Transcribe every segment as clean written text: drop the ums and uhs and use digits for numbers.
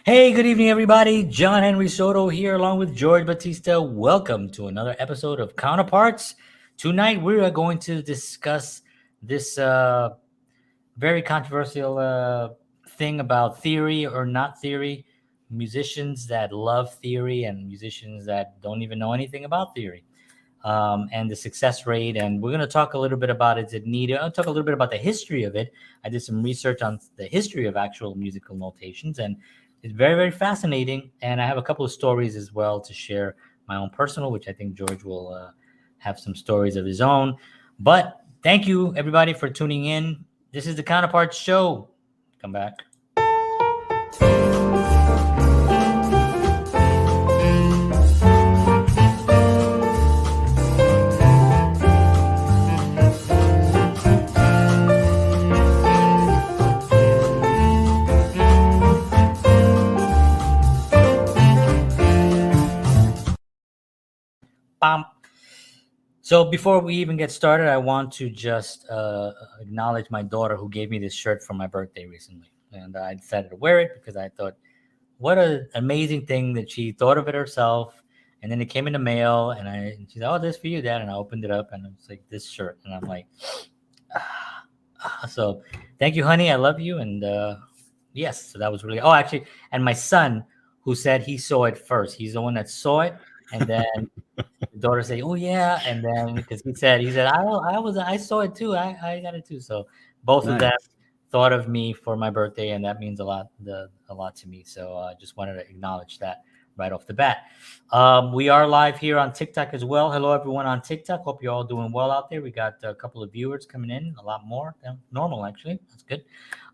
Hey, good evening, everybody. John Henry Soto here, along with George Batista. Welcome to another episode of Counterparts. Tonight, we are going to discuss this very controversial thing about theory or not theory, musicians that love theory and musicians that don't even know anything about theory, and the success rate. And we're going to talk a little bit about it. I'll talk a little bit about the history of it. I did some research on the history of actual musical notations, and it's very, very fascinating. And I have a couple of stories as well to share, my own personal, which I think George will have some stories of his own. But thank you, everybody, for tuning in. This is the Counterparts Show. Come back. Bam. So before we even get started, I want to just acknowledge my daughter who gave me this shirt for my birthday recently. And I decided to wear it because I thought, what an amazing thing that she thought of it herself. And then it came in the mail, and she said, "Oh, this is for you, Dad." And I opened it up, and it's like this shirt. And I'm like, So thank you, honey. I love you. And yes, so that was really, actually, and my son, who said he saw it first, he's the one that saw it. And then the daughter say, "Oh yeah," and then because he said, I saw it too. I got it too. So both of them Nice. thought of me for my birthday, and that means a lot to me. So I just wanted to acknowledge that right off the bat. We are live here on TikTok as well. Hello everyone on TikTok. Hope you're all doing well out there. We got a couple of viewers coming in, a lot more than normal actually. That's good.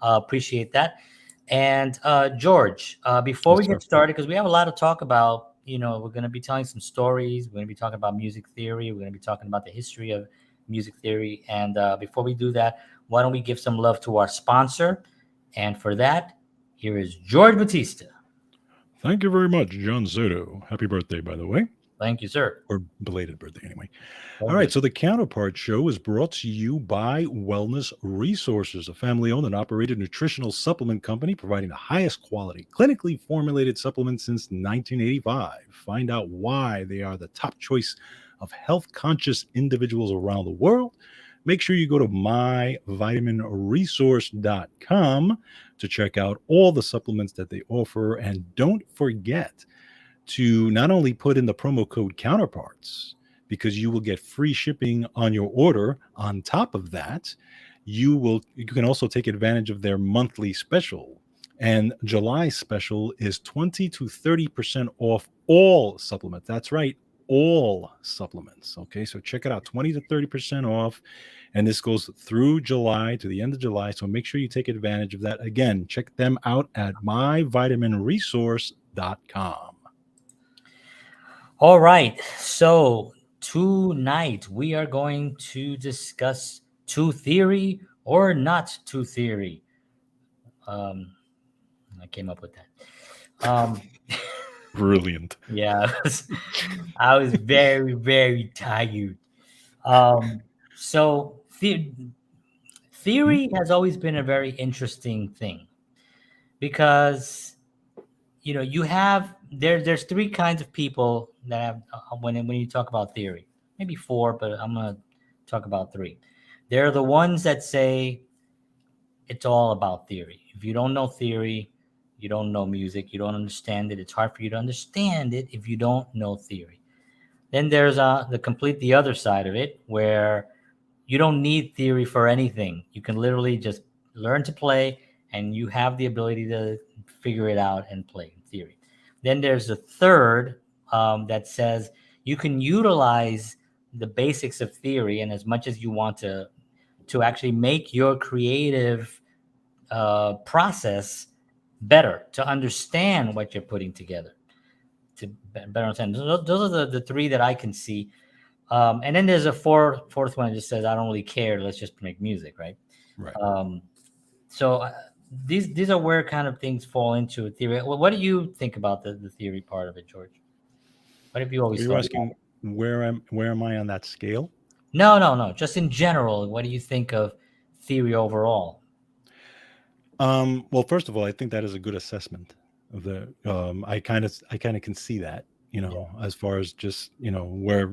Appreciate that. And George, before Yes, we sir. get started, because we have a lot to talk about, we're going to be telling some stories. We're going to be talking about music theory. We're going to be talking about the history of music theory. And before we do that, why don't we give some love to our sponsor? And for that, here is George Batista. Thank you very much, John Soto. Happy birthday, by the way. Thank you, sir. Or belated birthday, anyway. All All right, so the Counterpart Show is brought to you by Wellness Resources, a family-owned and operated nutritional supplement company providing the highest quality, clinically formulated supplements since 1985. Find out why they are the top choice of health-conscious individuals around the world. Make sure you go to myvitaminresource.com to check out all the supplements that they offer. And don't forget to not only put in the promo code Counterparts, because you will get free shipping on your order. On top of that, you can also take advantage of their monthly special. And July special is 20 to 30% off all supplements. That's right, all supplements. Okay, so check it out, 20 to 30% off. And this goes through July to the end of July. So make sure you take advantage of that. Again, check them out at myvitaminresource.com. All right. So tonight we are going to discuss two theory or not two theory. I came up with that. Brilliant. Yeah, I was very, very tired. So theory has always been a very interesting thing because you have there's three kinds of people that have when you talk about theory, maybe four, but I'm gonna talk about three. They're the ones that say it's all about theory. If you don't know theory, you don't know music, you don't understand it. It's hard for you to understand it if you don't know theory. Then there's the other side of it where you don't need theory for anything. You can literally just learn to play, and you have the ability to figure it out and play in theory. Then there's a third that says you can utilize the basics of theory and as much as you want to actually make your creative process better, to understand what you're putting together, to better understand. Those are the three that I can see. And then there's a fourth one that just says, I don't really care. Let's just make music, right? Right. So these are where kind of things fall into theory. What do you think about the theory part of it, George? What have you always Are you thought asking where am I on that scale? No. Just in general, what do you think of theory overall? Well, first of all, I think that is a good assessment. of the I kind of can see that, as far as just, where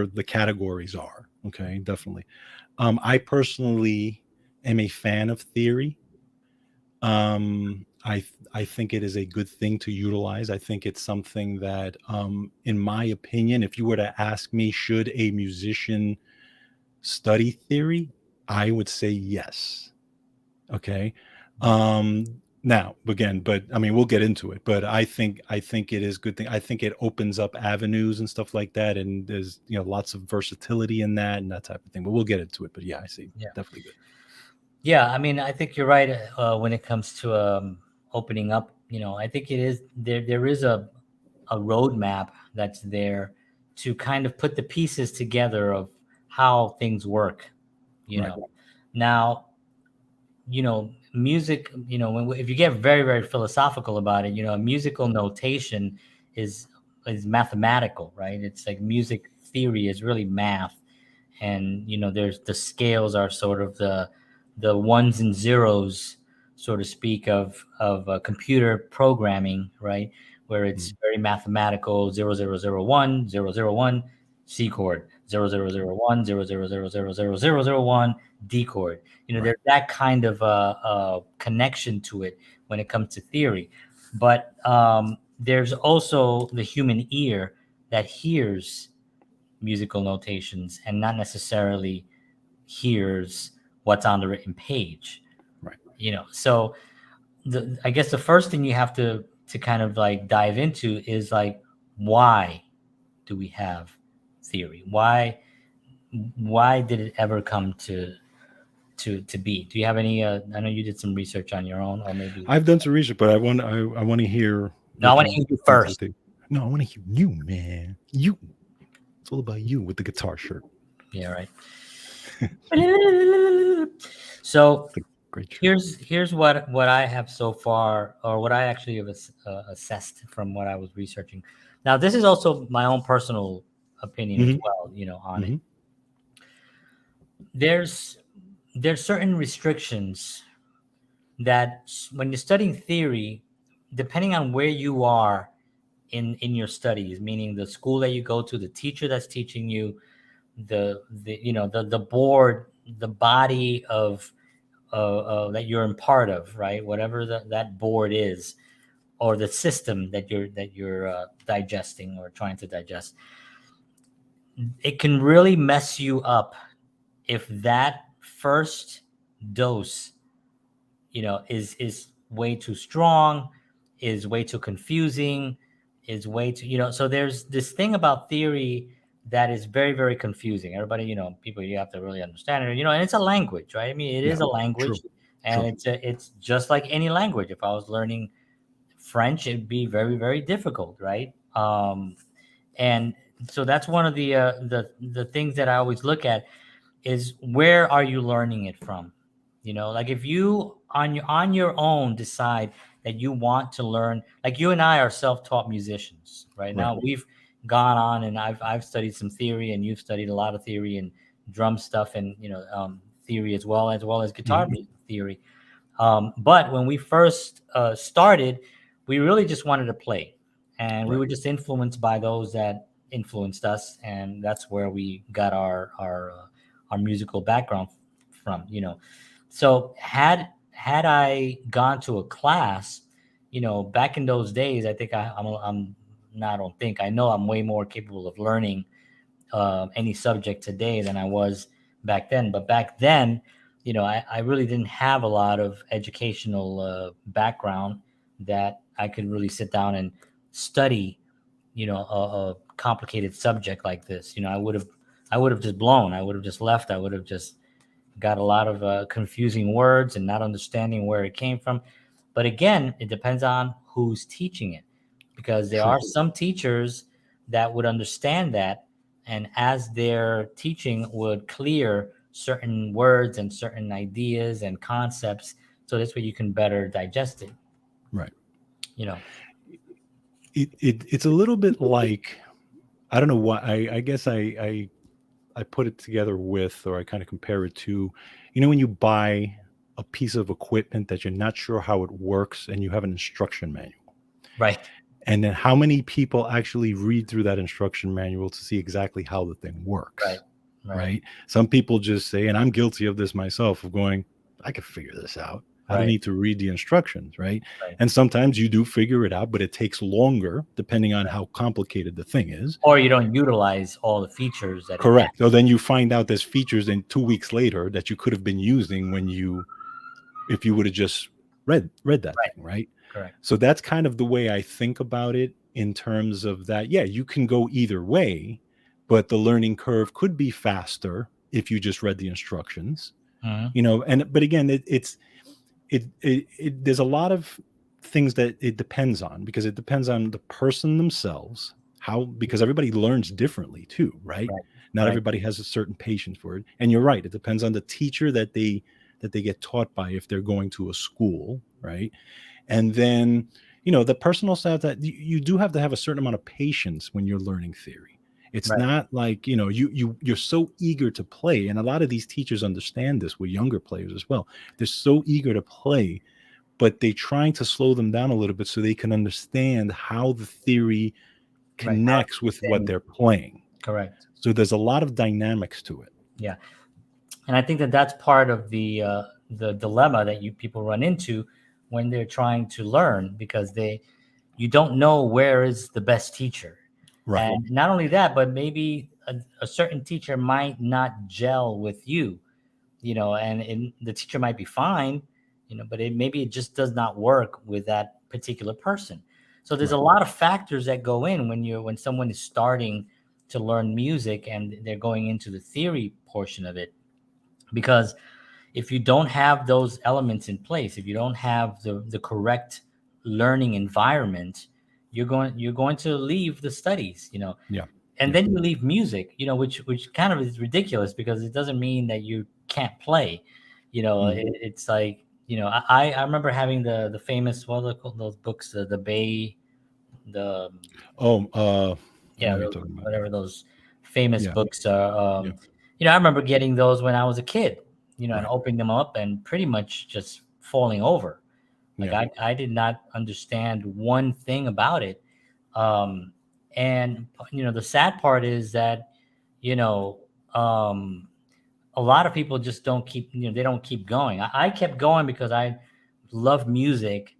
the categories are. Okay, definitely. I personally am a fan of theory. I think it is a good thing to utilize. I think it's something that, in my opinion, if you were to ask me, should a musician study theory, I would say yes. Okay. Now again, but I mean, we'll get into it. But I think it is good thing. I think it opens up avenues and stuff like that, and there's, lots of versatility in that and that type of thing. But we'll get into it. But yeah, I see, Yeah. definitely good. Yeah, I mean, I think you're right when it comes to opening up. I think it is there. There is a roadmap that's there to kind of put the pieces together of how things work. You Right. know, now music. If you get very very philosophical about it, musical notation is is mathematical, right? It's like music theory is really math, and there's the scales are sort of the ones and zeros, so to speak, of computer programming, right? Where it's Mm. very mathematical: 0001 C chord, 0001 D chord. Right. There's that kind of connection to it when it comes to theory, but there's also the human ear that hears musical notations and not necessarily hears what's on the written page. Right. So I guess the first thing you have to kind of like dive into is like, why do we have theory? Why did it ever come to be? Do you have any I know you did some research on your own, or maybe. I've done some research, but I want to hear No, I what want you to hear you think to the first. table. No, I want to hear you, man. You. It's all about you with the guitar shirt. Yeah, right. So It's a great shirt. here's what I have so far, or what I actually have assessed from what I was researching. Now, this is also my own personal opinion as Hmm. well, on it. Hmm. There's certain restrictions that when you're studying theory, depending on where you are in your studies, meaning the school that you go to, the teacher that's teaching you, the board, the body of that you're in part of, right? Whatever that board is, or the system that you're digesting or trying to digest, it can really mess you up if that first dose, is way too strong, is way too confusing, is way too, so there's this thing about theory that is very, very confusing. Everybody, people, you have to really understand it, and it's a language, right? I mean, it Yeah. is a True. language, and True. it's just like any language. If I was learning French, it'd be very, very difficult, right? And so that's one of the things that I always look at is, where are you learning it from? Like, if you on your own decide that you want to learn, like you and I are self-taught musicians, right? Right. Now we've gone on, and I've studied some theory, and you've studied a lot of theory and drum stuff, and theory as well as guitar Hmm. theory. But when we first started, we really just wanted to play, and we Right. were just influenced by those that influenced us, and that's where we got our musical background from. So had I gone to a class, back in those days, I think I'm not. I don't think I know I'm way more capable of learning any subject today than I was back then. But back then, I really didn't have a lot of educational background that I could really sit down and study, a complicated subject like this. I would have just blown. I would have just left. I would have just got a lot of confusing words and not understanding where it came from. But again, it depends on who's teaching it, because there True. are some teachers that would understand that, and as their teaching would clear certain words and certain ideas and concepts, so this way you can better digest it. Right. You know. It's a little bit like, I don't know why. I guess I put it together with, or I kind of compare it to, when you buy a piece of equipment that you're not sure how it works and you have an instruction manual. Right. And then how many people actually read through that instruction manual to see exactly how the thing Right. works, Right. right? Some people just say, and I'm guilty of this myself, of going, I could figure this out. I don't Right. need to read the instructions, right? Right. And sometimes you do figure it out, but it takes longer depending on how complicated the thing is. Or you don't utilize all the features that it Correct. has. So then you find out there's features in 2 weeks later that you could have been using if you would have just read that Right. thing, right? Correct. So that's kind of the way I think about it in terms of that. Yeah, you can go either way, but the learning curve could be faster if you just read the instructions, Mhm. but again, there's a lot of things that it depends on, because it depends on the person themselves, because everybody learns differently too, right? Right. Not Right. everybody has a certain patience for it. And you're right, it depends on the teacher that they get taught by, if they're going to a school, right? And then, the personal side, that you do have to have a certain amount of patience when you're learning theory. It's Right. not like, you're so eager to play. And a lot of these teachers understand this with younger players as well. They're so eager to play, but they're trying to slow them down a little bit so they can understand how the theory Right. How it connects with fits what in. they're playing. Correct. So there's a lot of dynamics to it. Yeah. And I think that that's part of the dilemma that people run into when they're trying to learn, because you don't know where is the best teacher. Right. And not only that, but maybe a certain teacher might not gel with you, and the teacher might be fine, but maybe it just does not work with that particular person. So there's a Right. lot of factors that go in when someone is starting to learn music and they're going into the theory portion of it. Because if you don't have those elements in place, if you don't have the correct learning environment, you're going to leave the studies, Yeah. and Yeah. then you leave music, which kind of is ridiculous, because it doesn't mean that you can't play. It's like, I remember having the famous, what are they called, those books, the Bay, the Oh, I know yeah, what you're talking about. whatever those famous Yeah. books are. Yeah. I remember getting those when I was a kid, and Right. opening them up and pretty much just falling over. Like, Yeah. I did not understand one thing about it. Um, and the sad part is that, you know, um, a lot of people just don't keep, they don't keep going. I kept going because I love music,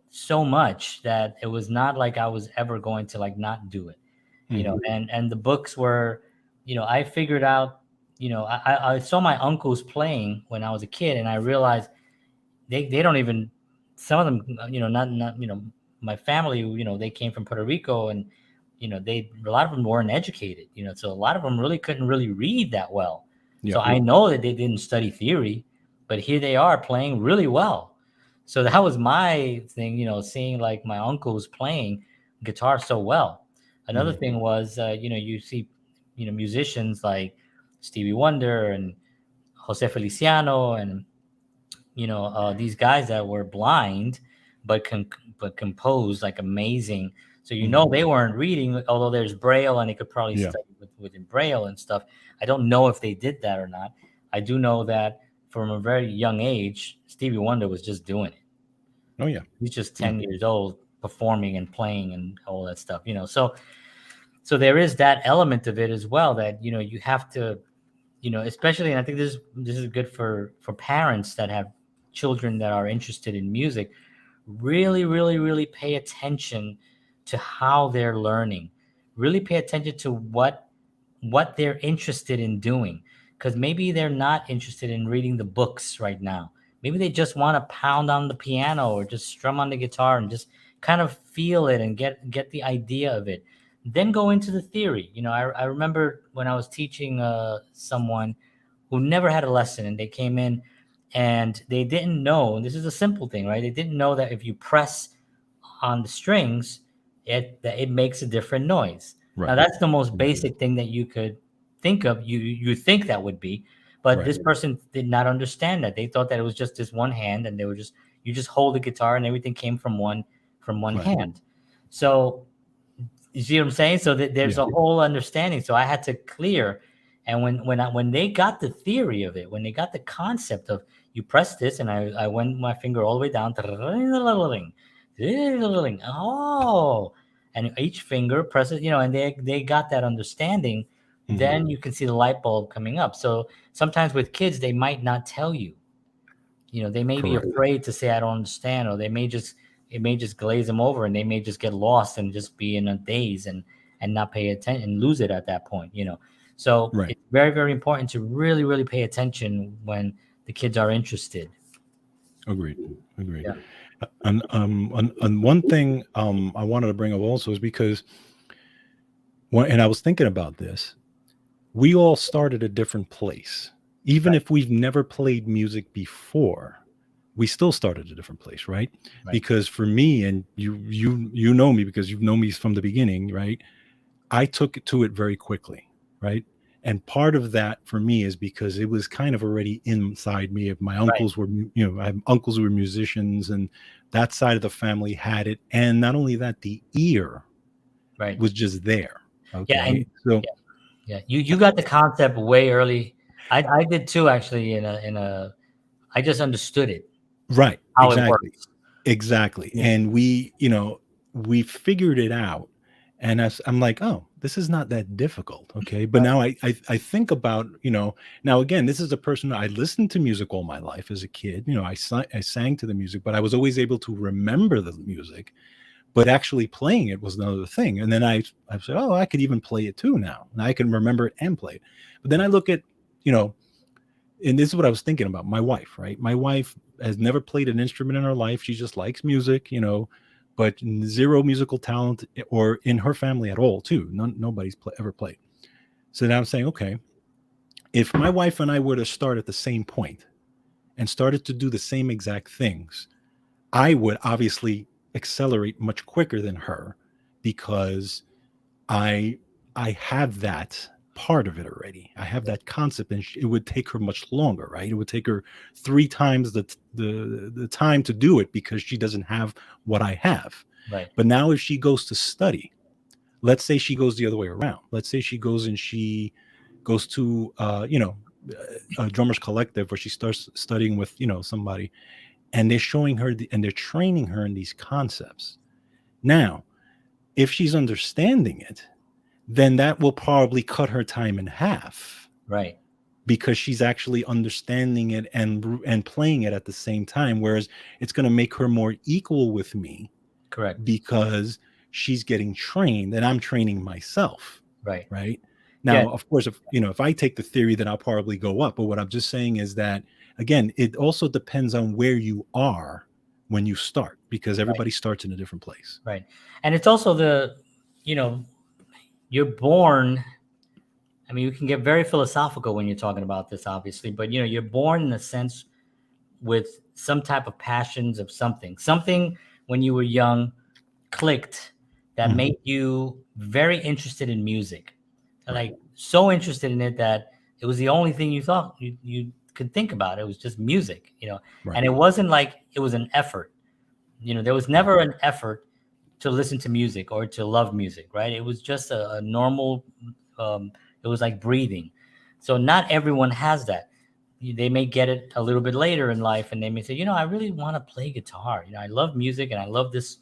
so much that it was not like I was ever going to like not do it, Mhm. and the books were, I figured out, I saw my uncles playing when I was a kid, and I realized they don't even, some of them, not my family, they came from Puerto Rico, and a lot of them weren't educated, so a lot of them really couldn't really read that well. So Yeah. I know that they didn't study theory, but here they are playing really well. So that was my thing, seeing like my uncles playing guitar so well. Another Mhm. thing was, you see, musicians like Stevie Wonder and Jose Feliciano, and these guys that were blind, but composed like amazing. So Mhm. they weren't reading, although there's Braille and they could probably Yeah. study within Braille and stuff. I don't know if they did that or not. I do know that from a very young age, Stevie Wonder was just doing it. Oh, yeah. He's just Yeah. 10 years old, performing and playing and all that stuff. So there is that element of it as well, that you have to, especially, and I think this is good for parents that have children that are interested in music. Really, really, really pay attention to how they're learning. Really pay attention to what they're interested in doing, because maybe they're not interested in reading the books right now. Maybe they just want to pound on the piano or just strum on the guitar and just kind of feel it and get the idea of it. Then go into the theory. I remember when I was teaching someone who never had a lesson, and they came in and they didn't know, and this is a simple thing, right? They didn't know that if you press on the strings, it makes a different noise. Now Right. that's the most Mhm. basic thing that you could think of. You think that would be, but Right. this person did not understand that. They thought that it was just this one hand, and they were just, you just hold the guitar and everything came from one Right. hand. So you see what I'm saying? So that there's Yeah. a whole understanding. So I had to clear. And when they got the theory of it, when they got the concept of, you press this, and I went my finger all the way down, oh, and each finger presses, and they got that understanding. Then you can see the light bulb coming up. So sometimes with kids, they might not tell you. They may be Correct. afraid to say I don't understand, or it may just glaze them over, and they may just get lost and just be in a daze and not pay attention and lose it at that point. So Right. it's very, very important to really, really pay attention when the kids are interested. Agreed. Agreed. Yeah. And one thing I wanted to bring up also is because and I was thinking about this, we all start at a different place. Even Right. if we've never played music before, we still start at a different place, right? Right. Because for me, and you know me because you've known me from the beginning, right? I took to it very quickly, right? And part of that for me is because it was kind of already inside me. If my Right. uncles were, I have uncles who were musicians, and that side of the family had it. And not only that, the ear Right. was just there. Yeah. Okay, And so yeah, you got the concept way early. I did too, actually. I just understood it, right, how it exactly. works. Exactly. Yeah. And we figured it out. And I'm like, oh, this is not that difficult. Okay. But Right. now I think about, now again, this is a person I listened to music all my life as a kid. I sang to the music, but I was always able to remember the music, but actually playing it was another thing. And then I said, oh, I could even play it too now. And I can remember it and play it. But then I look at, you know, and this is what I was thinking about. My wife, right? My wife has never played an instrument in her life. She just likes music, but zero musical talent or in her family at all, too. Nobody's ever played. So now I'm saying, okay, if my wife and I were to start at the same point and started to do the same exact things, I would obviously accelerate much quicker than her because I I have that part of it already. I have that concept, and it would take her much longer, right? It would take her 3 times the time to do it because she doesn't have what I have. Right. But now, if she goes to study, let's say she goes the other way around. Let's say she goes and she goes to a drummers collective where she starts studying with somebody, and they're showing her and they're training her in these concepts. Now, if she's understanding it, then that will probably cut her time in half Right. because she's actually understanding it and playing it at the same time. Whereas it's going to make her more equal with me Correct. because she's getting trained and I'm training myself. Right. Right. Yeah. Now, of course, if I take the theory, then I'll probably go up. But what I'm just saying is that, again, it also depends on where you are when you start, because everybody starts in a different place. Right. And it's also you're born. I mean, you can get very philosophical when you're talking about this, obviously, but you're born in a sense with some type of passions of something when you were young clicked that Mhm. made you very interested in music, Right. like so interested in it that it was the only thing you thought you could think about. It was just music. Right. And it wasn't like it was an effort. There was never an effort to listen to music or to love music, right? It was just a normal, it was like breathing. So not everyone has that. They may get it a little bit later in life, and they may say, I really want to play guitar. I love music and I love this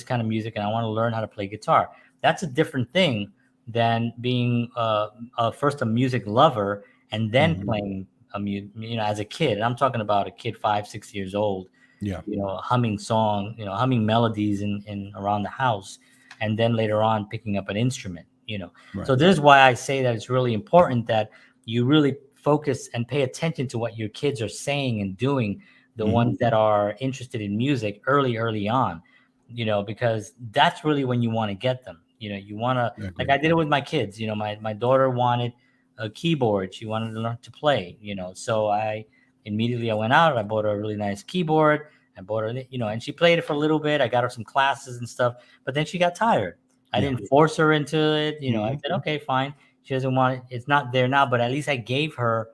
kind of music, and I want to learn how to play guitar. That's a different thing than being first a music lover and then Mhm. playing as a kid. And I'm talking about a kid 5, 6 years old, Yeah. humming melodies in around the house, and then later on picking up an instrument. Right. So this is why I say that it's really important that you really focus and pay attention to what your kids are saying and doing, the Mhm. ones that are interested in music early on, because that's really when you want to get them. You want to, I like agree. I did it with my kids. My daughter wanted a keyboard. She wanted to learn to play, so I went out, I bought her a really nice keyboard. I bought her, and she played it for a little bit. I got her some classes and stuff, but then she got tired. I Yeah. didn't force her into it. I Mhm. said, okay, fine. She doesn't want it. It's not there now, but at least I gave her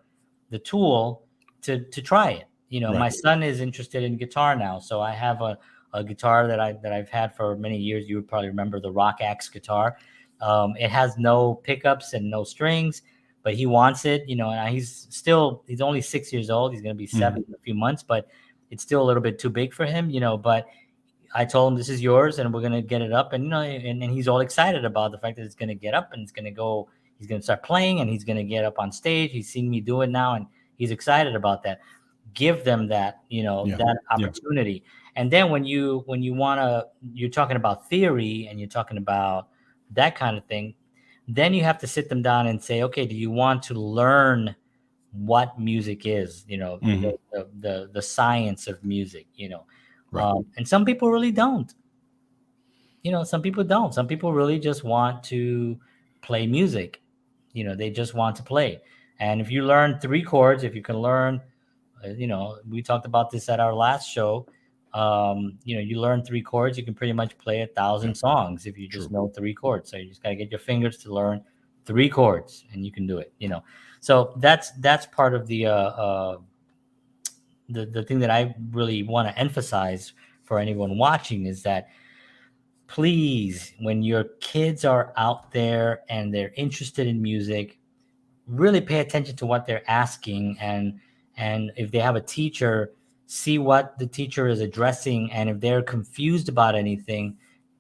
the tool to try it. Right. My son is interested in guitar now, so I have a guitar that I've had for many years. You would probably remember the Rock Axe guitar. It has no pickups and no strings, but he wants it. And he's only 6 years old. He's going to be 7 in a few months, but it's still a little bit too big for him. But I told him, this is yours, and we're gonna get it up, and and he's all excited about the fact that it's gonna get up and it's gonna go. He's gonna start playing, and he's gonna get up on stage. He's seen me do it now, and he's excited about that. Give them that, Yeah. that opportunity. And then when you're talking about theory and you're talking about that kind of thing, then you have to sit them down and say, okay, do you want to learn what music is? The science of music. Right. And some people really don't. Some people don't. Some people really just want to play music. They just want to play. And if you learn 3 chords, if you can learn, we talked about this at our last show. You learn 3 chords, you can pretty much play 1,000 songs if you just know 3 chords. So you just got to get your fingers to learn 3 chords, and you can do it. So that's part of the thing that I really want to emphasize for anyone watching is that, please, when your kids are out there and they're interested in music, really pay attention to what they're asking, and if they have a teacher, see what the teacher is addressing, and if they're confused about anything,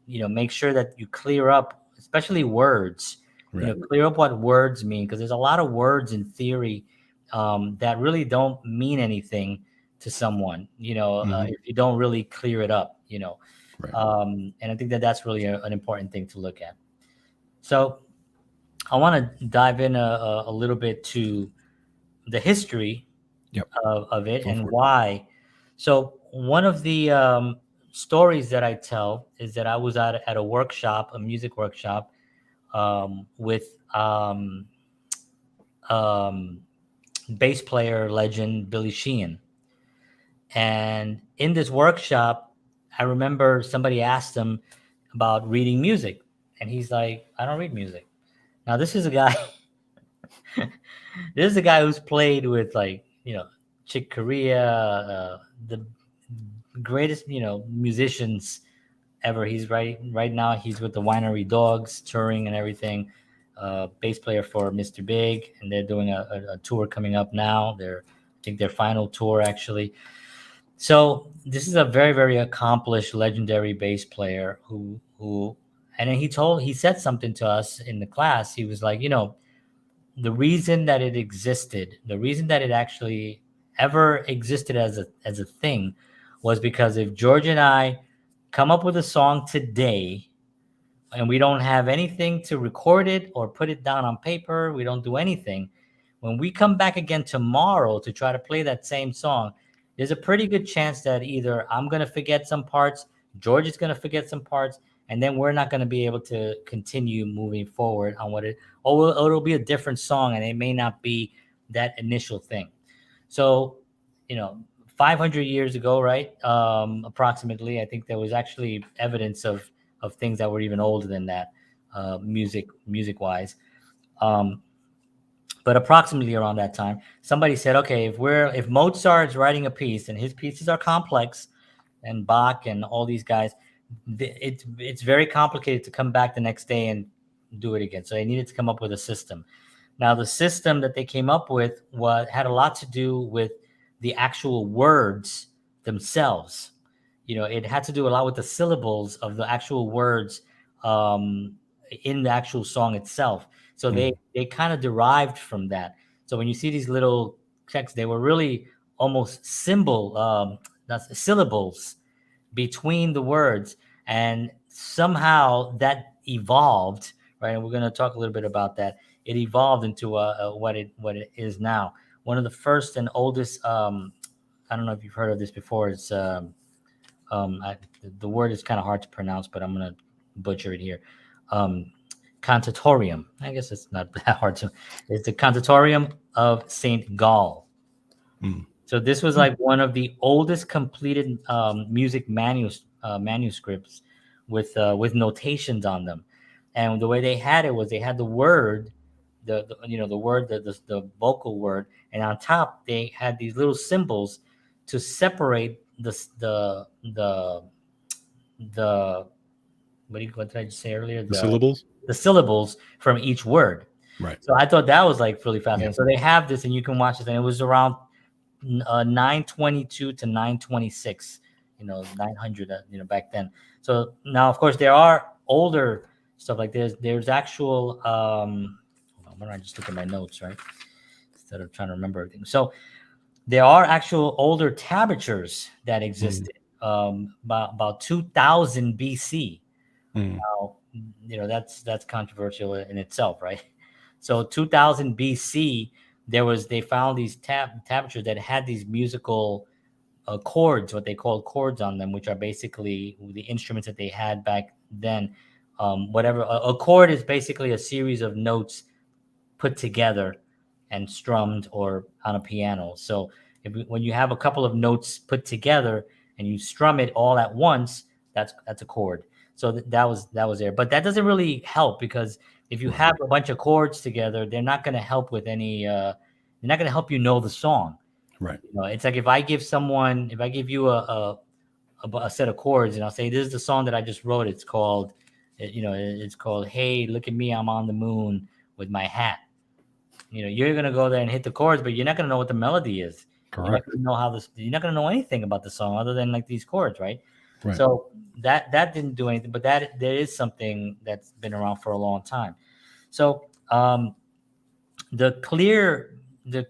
make sure that you clear up, especially words. Right. Clear up what words mean, because there's a lot of words in theory that really don't mean anything to someone, if you don't really clear it up, Right. And I think that that's really an important thing to look at. So I want to dive in a little bit to the history of it and why. So one of the stories that I tell is that I was at a workshop, a music workshop, with bass player legend Billy Sheehan. And in this workshop, I remember somebody asked him about reading music, and he's like, I don't read music. Now, this is a guy who's played with, like, Chick Corea, the greatest, musicians ever. He's right now, he's with the Winery Dogs, touring and everything. Bass player for Mr. Big, and they're doing a tour coming up now. I think their final tour, actually. So this is a very, very accomplished, legendary bass player who, and then he said something to us in the class. He was like, the reason that it existed, the reason that it actually ever existed as a thing, was because if George and I come up with a song today, and we don't have anything to record it or put it down on paper, we don't do anything, when we come back again tomorrow to try to play that same song, there's a pretty good chance that either I'm going to forget some parts, George is going to forget some parts, and then we're not going to be able to continue moving forward on or it'll be a different song, and it may not be that initial thing. So, 500 years ago, right? Approximately, I think there was actually evidence of things that were even older than that, music wise. But approximately around that time, somebody said, okay, if Mozart's writing a piece and his pieces are complex, and Bach and all these guys, it's very complicated to come back the next day and do it again. So they needed to come up with a system. Now, the system that they came up with had a lot to do with the actual words themselves. It had to do a lot with the syllables of the actual words in the actual song itself. So they kind of derived from that. So when you see these little checks, they were really almost syllables between the words, and somehow that evolved, right? And we're going to talk a little bit about that. It evolved into what it is now. One of the first and oldest, I don't know if you've heard of this before. It's the word is kind of hard to pronounce, but I'm going to butcher it here. Cantatorium. I guess it's not that hard to. It's the Cantatorium of Saint Gall. So this was like one of the oldest completed music manuscripts with notations on them. And the way they had it was they had the word, the word, the vocal word, and on top they had these little symbols to separate the what did I just say earlier? The syllables? The syllables from each word. Right. So I thought that was like really fascinating. Yeah. So they have this, and you can watch this, and it was around 922 to 926, 900 back then. So now of course there are older stuff like there's actual hold on, why don't I just look at my notes, right, instead of trying to remember everything. So there are actual older tablatures that existed about 2000 BC. Mm. Now, that's controversial in itself, right? So 2000 BC, they found these tablatures that had these musical chords, what they called chords on them, which are basically the instruments that they had back then. Whatever a chord is, basically a series of notes put together and strummed or on a piano. So when you have a couple of notes put together and you strum it all at once, that's a chord. So that was there, but that doesn't really help, because if you have a bunch of chords together, they're not going to help with any. They're not going to help the song. Right. It's like if I give you a set of chords, and I'll say, this is the song that I just wrote. It's called, it's called "Hey, Look at Me, I'm on the Moon with my hat." You're gonna go there and hit the chords, but you're not gonna know what the melody is. Correct. You're not gonna know anything about the song other than like these chords, right? Right. So that didn't do anything, but that there is something that's been around for a long time. So the clear thing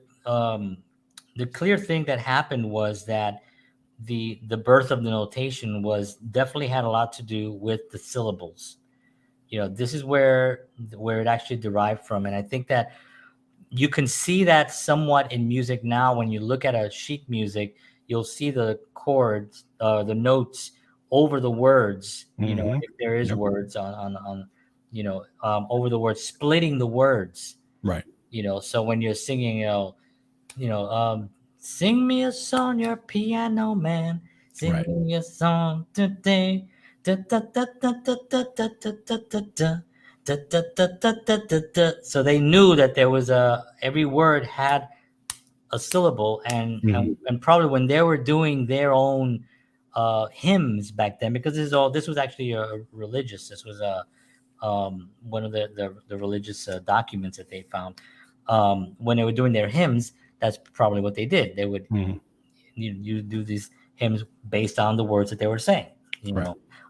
that happened was that the birth of the notation was definitely had a lot to do with the syllables. This is where it actually derived from, and I think that you can see that somewhat in music now. When you look at a sheet music, you'll see the chords, the notes over the words. If there is words on over the words, splitting the words. Right. So when you're singing, sing me a song, your piano man. Sing me a song today. Da, da, da, da, da, da, da, da, da, da, da. Da, da, da, da, da, da, da. So they knew that there was every word had a syllable, and probably when they were doing their own hymns back then, because this was actually a religious. This was one of the religious documents that they found. When they were doing their hymns, that's probably what they did. They would you do these hymns based on the words that they were saying.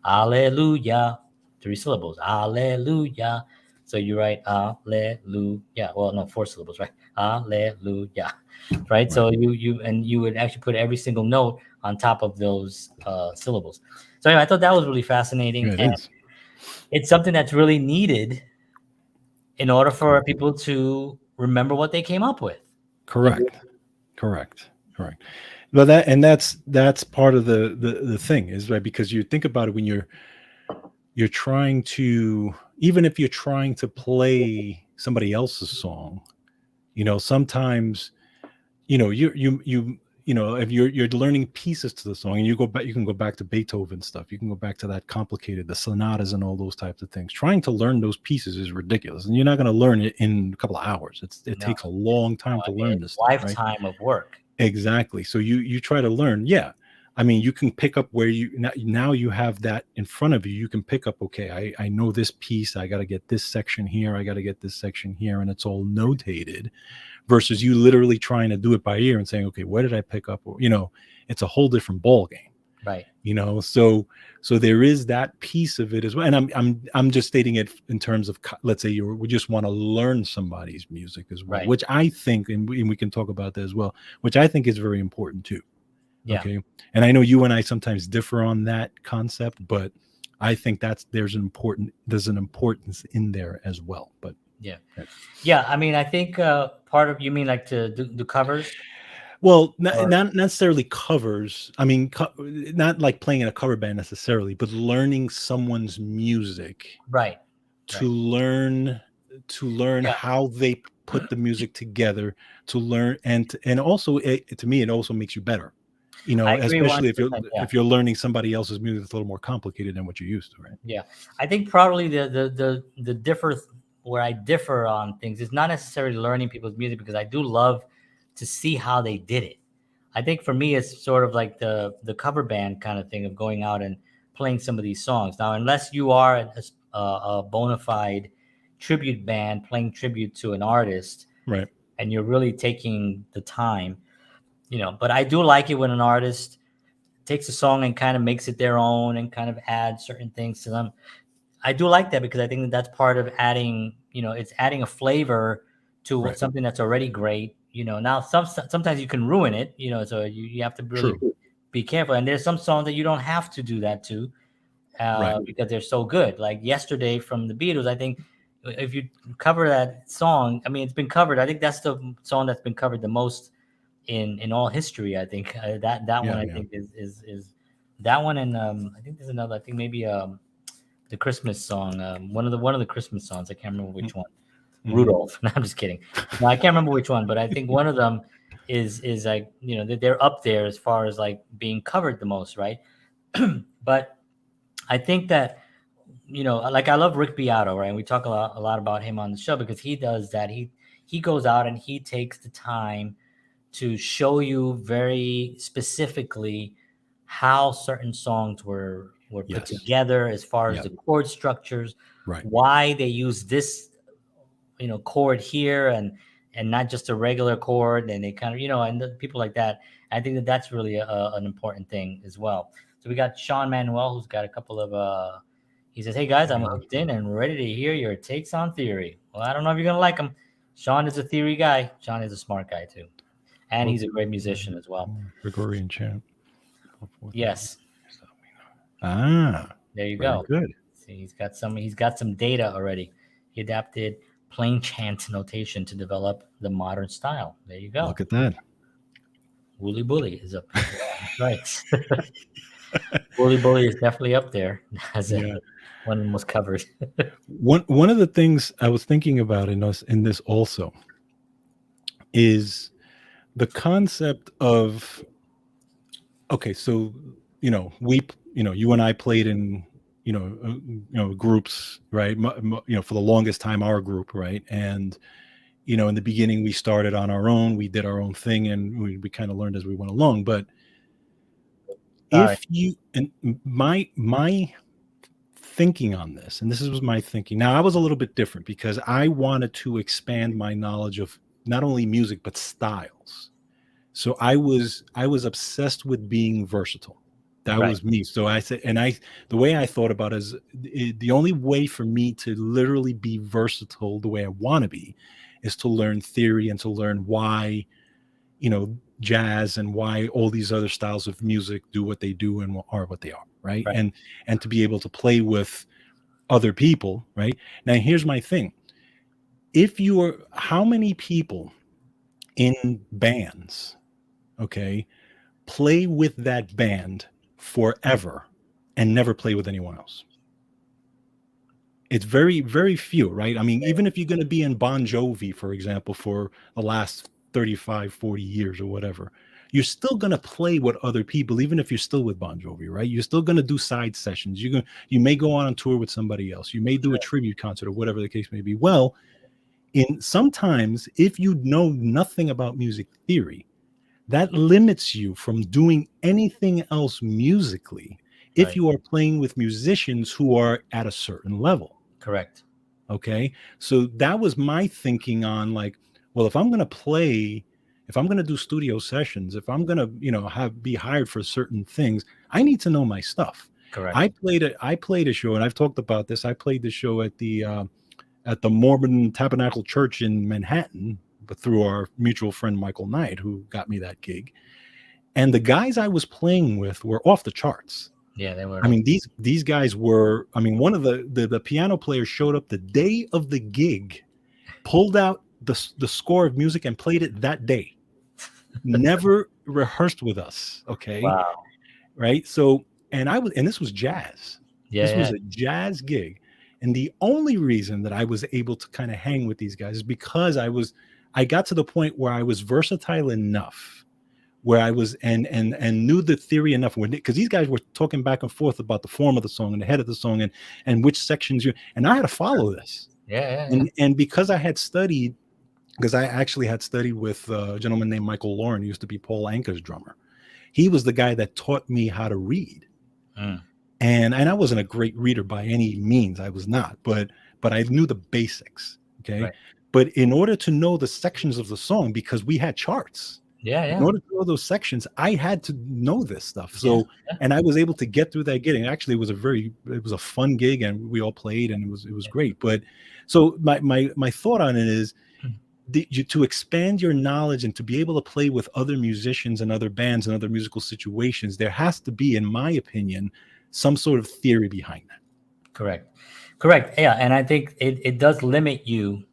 Alleluia, 3 syllables. Alleluia. So you write Alleluia. Well, no, 4 syllables, right? Alleluia. Right? So you would actually put every single note on top of those syllables. So anyway, I thought that was really fascinating. Yeah, it and is. It's something that's really needed in order for people to remember what they came up with. Correct. But that's part of the thing, is right, because you think about it when you're trying to, even if you're trying to play somebody else's song, sometimes if you're learning pieces to the song, and you can go back to Beethoven stuff, you can go back to that complicated, the sonatas and all those types of things. Trying to learn those pieces is ridiculous, and you're not going to learn it in a couple of hours. It takes a long time to learn this stuff, lifetime right? of work. Exactly. So you try to learn. Yeah, I mean, you can pick up where now you have that in front of you. You can pick up, okay, I know this piece, I got to get this section here, I got to get this section here, and it's all notated, versus you literally trying to do it by ear and saying, okay, where did I pick up? Or, it's a whole different ball game. Right. So there is that piece of it as well. And I'm just stating it in terms of, let's say we just want to learn somebody's music as well, which I think, and we can talk about that as well, which I think is very important too. Yeah. Okay. And I know you and I sometimes differ on that concept, but I think there's an importance in there as well. But yeah. I mean, I think part of, you mean like to do covers? Well, not necessarily covers. I mean, not like playing in a cover band necessarily, but learning someone's music, right? To learn how they put the music together, to learn, and also to me, it also makes you better. Especially if you're learning somebody else's music that's a little more complicated than what you're used to, right? Yeah, I think probably where I differ on things is not necessarily learning people's music, because I do love to see how they did it. I think for me, it's sort of like the cover band kind of thing of going out and playing some of these songs. Now, unless you are a bona fide tribute band playing tribute to an artist, right, and you're really taking the time, but I do like it when an artist takes a song and kind of makes it their own and kind of adds certain things to them. I do like that because I think that that's part of adding, it's adding a flavor to Right. something that's already great. Now sometimes you can ruin it, so you have to really True. be careful. And there's some songs that you don't have to do that to, Right. because they're so good. Like Yesterday from the Beatles, I think if you cover that song, I mean, it's been covered. I think that's the song that's been covered the most in all history. I think that one Yeah. I Yeah. think is that one, and I think there's another. I think maybe the Christmas song, one of the Christmas songs. I can't remember which one. Mhm. Rudolph. No, I'm just kidding. No, I can't remember which one, but I think one of them is like they're up there as far as like being covered the most, right? But I think that like I love Rick Beato, right? And we talk a lot about him on the show because he does that. He goes out and he takes the time to show you very specifically how certain songs were put Yes. together as far as Yeah. the chord structures, Right. why they use this chord here and not just a regular chord, and they kind of and people like that. I think that that's really an important thing as well. So we got Sean Manuel, who's got a couple of he says, hey guys, I'm Yeah. hooked in and ready to hear your takes on theory. Well, I don't know if you're gonna like him. Sean is a theory guy. Sean is a smart guy too, and he's a great musician as well. Gregorian chant. Yes, Ah, there you very go. good. See, he's got some data already. He adapted plain chant notation to develop the modern style. There you go. Look at that. Wooly Bully is up there. Right. Wooly Bully is definitely up there as Yeah. one of the most covered. One of the things I was thinking about in this also is the concept of, okay, so you and I played in groups, right? For the longest time, our group, right? And in the beginning, we started on our own, we did our own thing, and we kind of learned as we went along. But Sorry. if you and my thinking on this, and this was my thinking. Now, I was a little bit different because I wanted to expand my knowledge of not only music but styles. So I was obsessed with being versatile. That Right. was me. So I said, the way I thought about it is the only way for me to literally be versatile the way I want to be is to learn theory and to learn why, jazz and why all these other styles of music do what they do and are what they are. Right. Right. And to be able to play with other people. Right. Now, here's my thing. How many people in bands, okay, play with that band forever and never play with anyone else? It's very, very few, right? I mean, even if you're going to be in Bon Jovi, for example, for the last 35, 40 years or whatever, you're still going to play with other people, even if you're still with Bon Jovi, right? You're still going to do side sessions. You may go on tour with somebody else. You may do a tribute concert or whatever the case may be. Well, sometimes if you know nothing about music theory, that limits you from doing anything else musically if Right. you are playing with musicians who are at a certain level. Correct. Okay. So that was my thinking on, like, well, if I'm going to do studio sessions, if I'm going to be hired for certain things, I need to know my stuff. Correct. I played a show, and I've talked about this. I played the show at the Mormon Tabernacle Church in Manhattan, but through our mutual friend Michael Knight, who got me that gig. And the guys I was playing with were off the charts. Yeah, they were. I mean, these guys were. I mean, one of the piano players showed up the day of the gig, pulled out the score of music and played it that day. Never rehearsed with us. Okay, Wow. right. So, and this was jazz. Yeah. This was a jazz gig. And the only reason that I was able to kind of hang with these guys is because I got to the point where I was versatile enough, where I was and knew the theory enough, because these guys were talking back and forth about the form of the song and the head of the song and which sections and I had to follow this. Yeah. And because I had studied, because I actually had studied with a gentleman named Michael Lauren, who used to be Paul Anka's drummer. He was the guy that taught me how to read. And I wasn't a great reader by any means. I was not, but I knew the basics. Okay. Right. But in order to know the sections of the song, because we had charts, Yeah. In order to know those sections, I had to know this stuff. So, Yeah. and I was able to get through that gig. And actually, it was a fun gig, and we all played, and it was great. But so my thought on it is, to expand your knowledge and to be able to play with other musicians and other bands and other musical situations, there has to be, in my opinion, some sort of theory behind that. Correct. Yeah, and I think it does limit you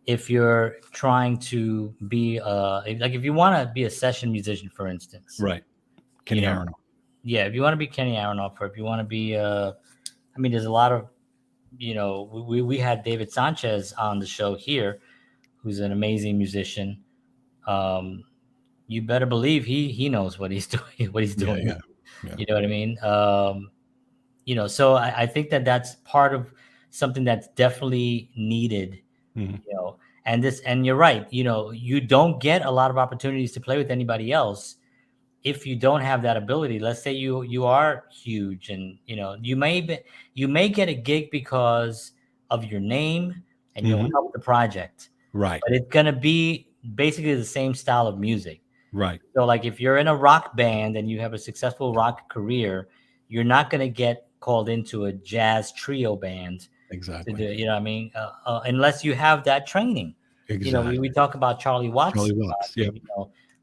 if you're trying to be like if you want to be a session musician, for instance. Right. Kenny You know, Aronoff. Yeah, if you want to be Kenny Aronoff, or if you want to be, I mean, there's a lot of, we had David Sanchez on the show here, who's an amazing musician. You better believe he knows what he's doing. Yeah. You know what I mean? So I think that's part of something that's definitely needed. Mhm. And you're right. You don't get a lot of opportunities to play with anybody else if you don't have that ability. Let's say you are huge, and you may get a gig because of your name, and you'll help the project. Right. But it's gonna be basically the same style of music. Right. So, like, if you're in a rock band and you have a successful rock career, you're not gonna get called into a jazz trio band. Exactly. To do, you know what I mean? Unless you have that training. Exactly. We talk about Charlie Watts. Charlie Watts. Yeah.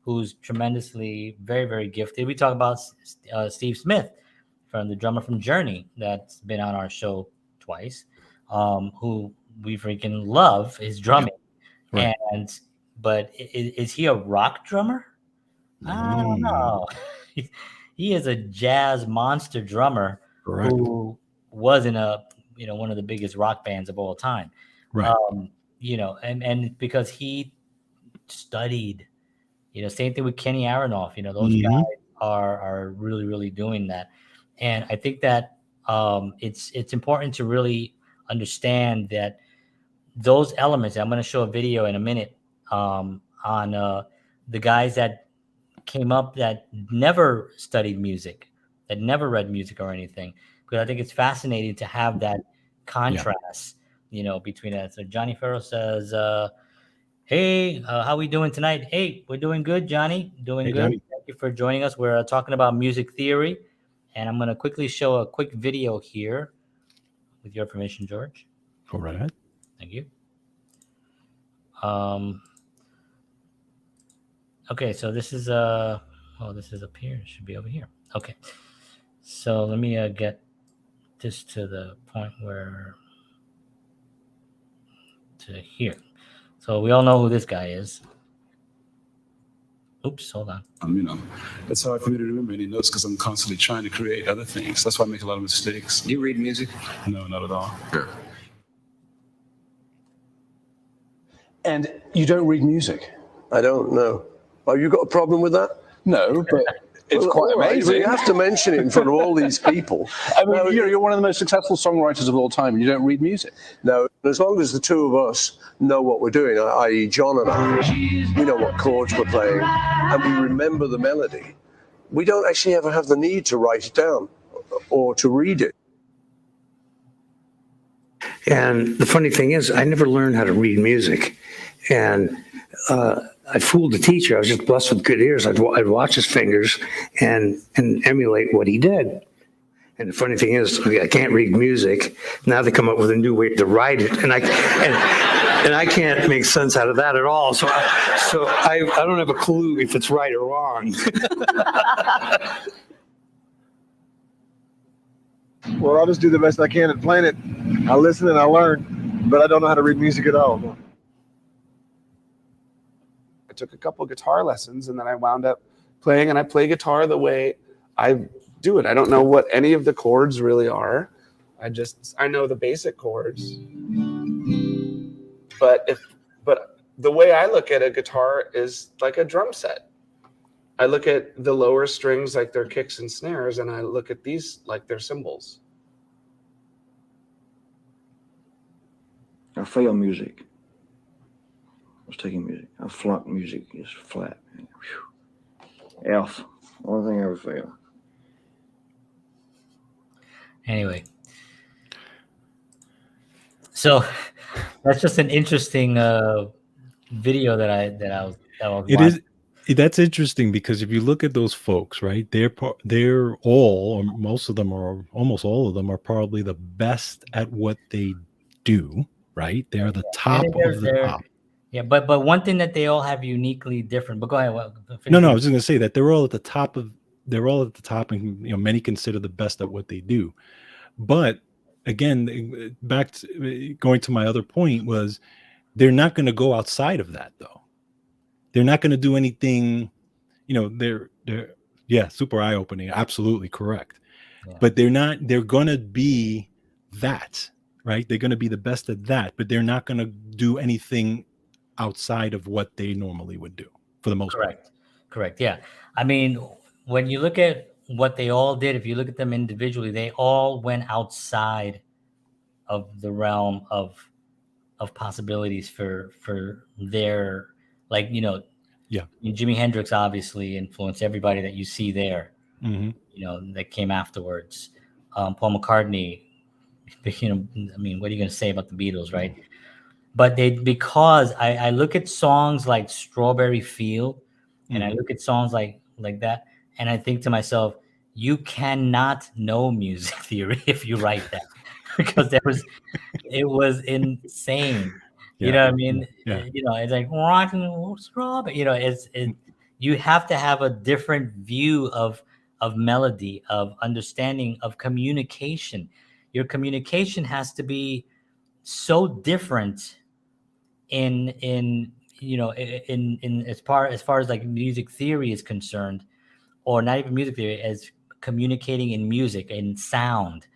Who's tremendously, very, very gifted. We talk about Steve Smith, the drummer from Journey, that's been on our show twice, who we freaking love his drumming. Yeah. Right. But is he a rock drummer? I don't know. He is a jazz monster drummer. Correct. Who was in one of the biggest rock bands of all time. Right. And because he studied. Same thing with Kenny Aronoff. Those guys are really, really doing that. And I think that it's important to really understand that those elements. I'm going to show a video in a minute on the guys that came up that never studied music, that never read music or anything. Because I think it's fascinating to have that contrast, between that. So Johnny Farrow says, hey, how we doing tonight? Hey, we're doing good, Johnny. Doing good. Johnny. Thank you for joining us. We're talking about music theory, and I'm going to quickly show a quick video here, with your permission, George. Go right ahead. Thank you. Okay, so this is this is up here. It should be over here. Okay, so let me get this to the point where to here. So we all know who this guy is. Oops, hold on. It's hard for me to remember any notes because I'm constantly trying to create other things. That's why I make a lot of mistakes. Do you read music? No, not at all. Yeah. And you don't read music? I don't know. Oh, you got a problem with that? No, but it's quite amazing. You have to mention it in front of all these people. I mean, you're one of the most successful songwriters of all time, and you don't read music. No, as long as the two of us know what we're doing, i.e. John and I, we know what chords we're playing, and we remember the melody, we don't actually ever have the need to write it down or to read it. And the funny thing is, I never learned how to read music. And I fooled the teacher. I was just blessed with good ears. I'd watch his fingers and emulate what he did. And the funny thing is, I can't read music. Now they come up with a new way to write it, and I can't make sense out of that at all. So I don't have a clue if it's right or wrong. Well, I'll just do the best I can at playing it. I listen and I learn, but I don't know how to read music at all. No. I took a couple guitar lessons, and then I wound up playing, and I play guitar the way I do it. I don't know what any of the chords really are. I know the basic chords. But the way I look at a guitar is like a drum set. I look at the lower strings like they're kicks and snares, and I look at these like they're cymbals. I fail music. I was taking music. I flunked music just flat. Whew. F. Only thing I ever failed. Anyway, so that's just an interesting video that I was It That's interesting because if you look at those folks, right, they're all, or most of them, or almost all of them, are probably the best at what they do, right? They're the And top then of the top. yeah, but one thing that they all have uniquely different. But go ahead. No, I was going to say that they're all at the top of, they're all at the top, and many consider the best at what they do. But again, back to going to my other point was, they're not going to go outside of that though. They're not going to do anything. They're yeah, super eye opening. Absolutely correct. Yeah. But they're not. They're going to be that, right? They're going to be the best at that, but they're not going to do anything outside of what they normally would do for the most part. Correct. Yeah. I mean, when you look at what they all did, if you look at them individually, they all went outside of the realm of possibilities for their, like, Yeah. Jimi Hendrix obviously influenced everybody that you see there, Mm-hmm. that came afterwards. Paul McCartney, I mean, what are you going to say about the Beatles, right? But because I look at songs like Strawberry Field, and I look at songs like that, and I think to myself, you cannot know music theory if you write that, because it was insane. You know what I mean? Yeah. It's like rotten strawberry. You have to have a different view of melody, of understanding, of communication. Your communication has to be so different in as far as like music theory is concerned, or not even music theory, as communicating in music and sound.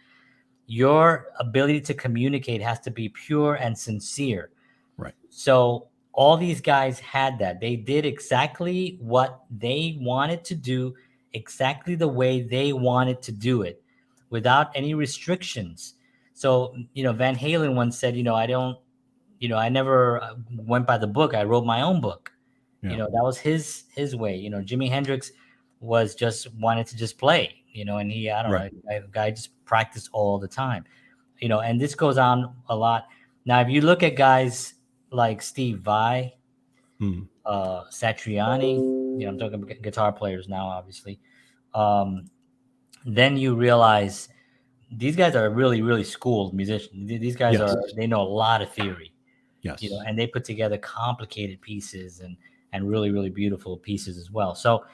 Your ability to communicate has to be pure and sincere. Right. So all these guys had that. They did exactly what they wanted to do, exactly the way they wanted to do it, without any restrictions. So, Van Halen once said, I never went by the book. I wrote my own book. Yeah. That was his way. Jimi Hendrix was wanted to just play, and he, I don't Right. know, the guy just practiced all the time, and this goes on a lot. Now, if you look at guys like Steve Vai, Satriani, I'm talking about guitar players now, obviously. Then you realize these guys are really, really schooled musicians. These guys they know a lot of theory. Yes. And they put together complicated pieces and really, really beautiful pieces as well. So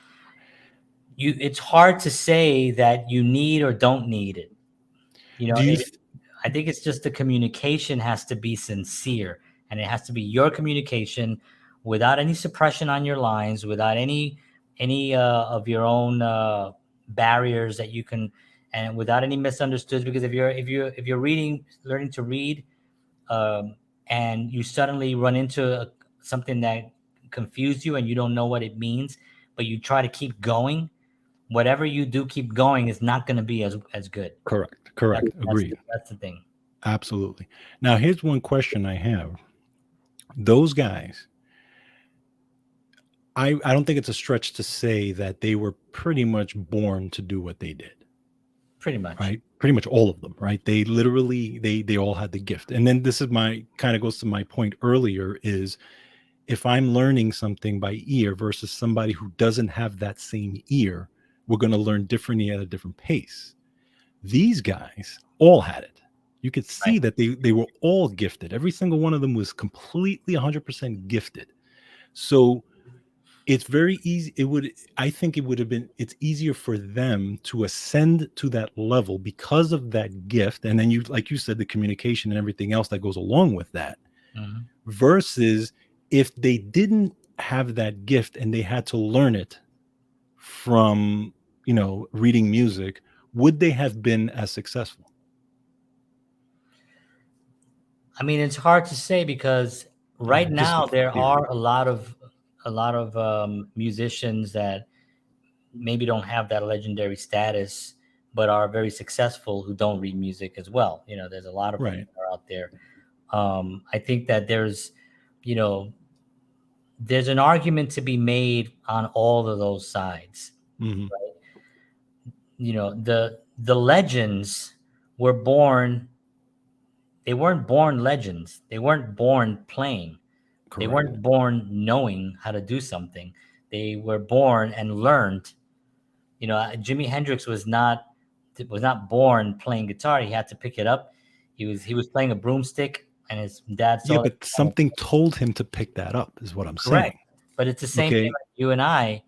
it's hard to say that you need or don't need it. I think it's just the communication has to be sincere, and it has to be your communication without any suppression on your lines, without any of your own barriers that you can, and without any misunderstoods. Because if you're learning to read, and you suddenly run into something that confused you and you don't know what it means, but you try to keep going, whatever you do, keep going, is not going to be as good. Correct. Agreed. That's the thing. Absolutely. Now, here's one question I have. Those guys, I don't think it's a stretch to say that they were pretty much born to do what they did. Pretty much. Right? Pretty much all of them, right? They literally, they all had the gift. And then this is kind of goes to my point earlier, is if I'm learning something by ear versus somebody who doesn't have that same ear, we're going to learn differently at a different pace. These guys all had it. You could see that they were all gifted. Every single one of them was completely 100% gifted. So it's very easy. I think it would have been, it's easier for them to ascend to that level because of that gift. And then like you said, the communication and everything else that goes along with that, versus if they didn't have that gift and they had to learn it from, reading music, would they have been as successful? I mean, it's hard to say, because right now there are a lot of musicians that maybe don't have that legendary status, but are very successful, who don't read music as well. There's a lot of them that are out there. I think that there's an argument to be made on all of those sides. Right? The legends were born. They weren't born legends. They weren't born playing. Correct. They weren't born knowing how to do something. They were born and learned. You know, Jimi Hendrix was not born playing guitar. He had to pick it up. He was playing a broomstick, and his dad saw Yeah, it. but something told him to pick that up, is what I'm Correct. saying. But it's the same thing like you and I.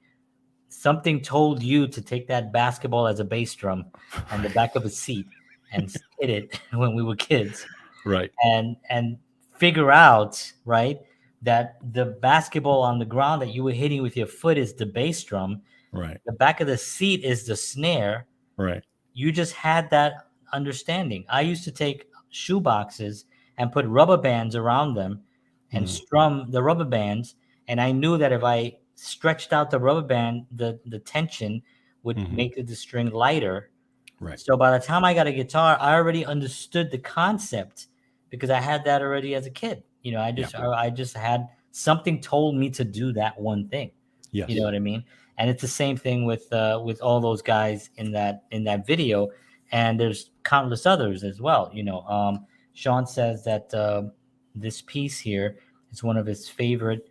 Something told you to take that basketball as a bass drum on the back of a seat and hit it when we were kids. Right. And figure out, right, that the basketball on the ground that you were hitting with your foot is the bass drum. Right. The back of the seat is the snare. Right. You just had that understanding. I used to take shoe boxes and put rubber bands around them and strum the rubber bands. And I knew that if I stretched out the rubber band, the tension would make the string lighter. Right. So by the time I got a guitar, I already understood the concept because I had that already as a kid. You know, I just had something told me to do that one thing. Yes. You know what I mean? And it's the same thing with all those guys in that video. And there's countless others as well. You know, Sean says that this piece here is one of his favorite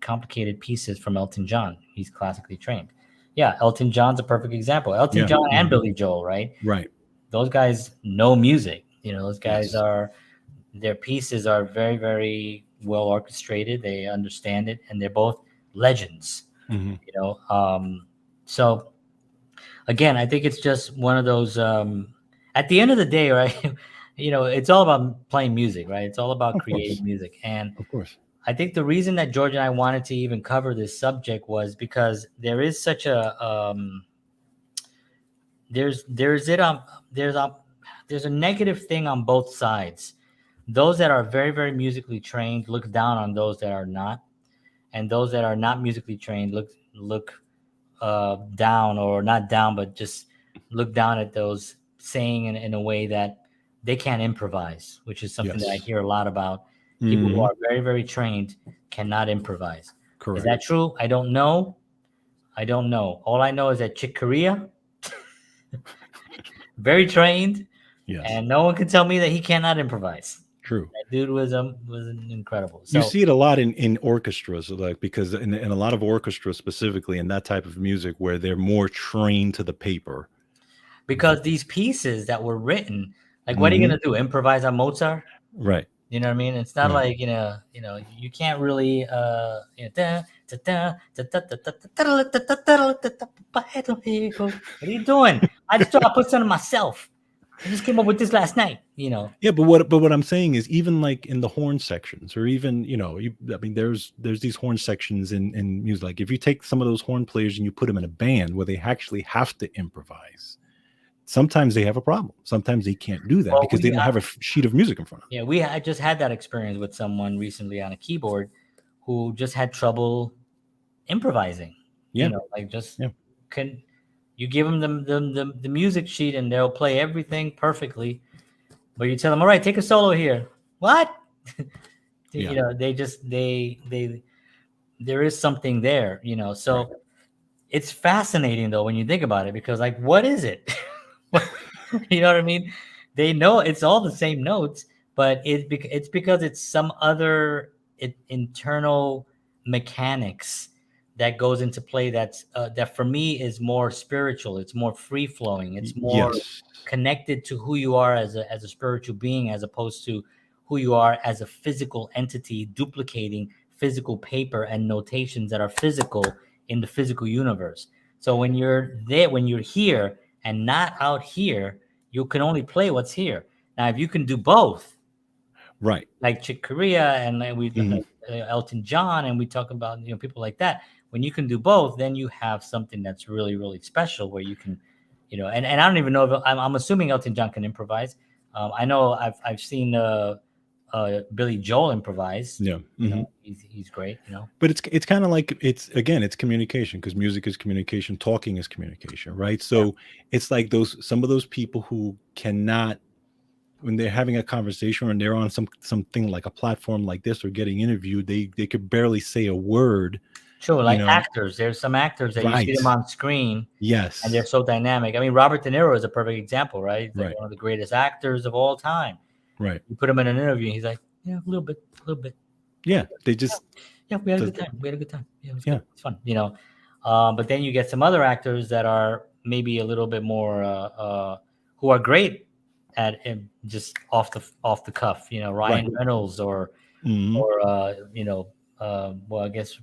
complicated pieces from Elton John. He's classically trained. Yeah, Elton John's a perfect example. Elton John and Billy Joel, right? Right. Those guys know music. You know, those guys their pieces are very, very well orchestrated. They understand it, and they're both legends. You know, so again, I think it's just one of those. At the end of the day, right? You know, it's all about playing music, right? It's all about creating music, and of course. I think the reason that George and I wanted to even cover this subject was because there is such a there's a negative thing on both sides. Those that are very, very musically trained look down on those that are not, and those that are not musically trained look down, or not down, but just look down at those, saying in a way that they can't improvise, which is something that I hear a lot about. People who are very, very trained cannot improvise. Correct. Is that true? I don't know. All I know is that Chick Corea, very trained, and no one can tell me that he cannot improvise. True. That dude was incredible. So, you see it a lot in orchestras, like, because in a lot of orchestras, specifically in that type of music, where they're more trained to the paper. Because these pieces that were written, like, what are you gonna do? Improvise on Mozart? Right. You know what I mean? It's not like, you know, you can't really, you know, what are you doing? I just thought I put something myself. I just came up with this last night, you know. Yeah, but what I'm saying is, even like in the horn sections, or even, you know, I mean, there's these horn sections in music. Like, if you take some of those horn players and you put them in a band where they actually have to improvise, sometimes they have a problem. Sometimes they can't do that because they don't have a sheet of music in front of them. Yeah, I just had that experience with someone recently on a keyboard who just had trouble improvising. Yeah. You know, like, just can you give them the music sheet and they'll play everything perfectly, but you tell them, all right, take a solo here. What? You know, there is something there, you know. So it's fascinating though when you think about it, because, like, what is it? You know what I mean? They know it's all the same notes, but it's because it's some other internal mechanics that goes into play that for me is more spiritual. It's more free flowing. It's more connected to who you are as a spiritual being, as opposed to who you are as a physical entity duplicating physical paper and notations that are physical in the physical universe. So when you're there, when you're here and not out here, you can only play what's here. Now, if you can do both, right? Like Chick Corea and Elton John, and we talk about, you know, people like that. When you can do both, then you have something that's really, really special, where you can, you know. And I don't even know if I'm assuming Elton John can improvise. I know I've seen Billy Joel improvise. Yeah, you know, he's great. You know, but it's kind of like, it's communication, because music is communication, talking is communication, right? So it's like some of those people who cannot, when they're having a conversation and they're on something like a platform like this or getting interviewed, they could barely say a word. Sure, like, you know, actors. There's some actors that you see them on screen. Yes. And they're so dynamic. I mean, Robert De Niro is a perfect example, right? He's like one of the greatest actors of all time. Right. You put him in an interview and he's like, yeah, a little bit. Yeah. They just, Yeah, we had a Does- good time. We had a good time. Yeah, it was Yeah. good. It's fun, but then you get some other actors that are maybe a little bit more who are great at just off the cuff. Ryan Reynolds or Mhm. well, I guess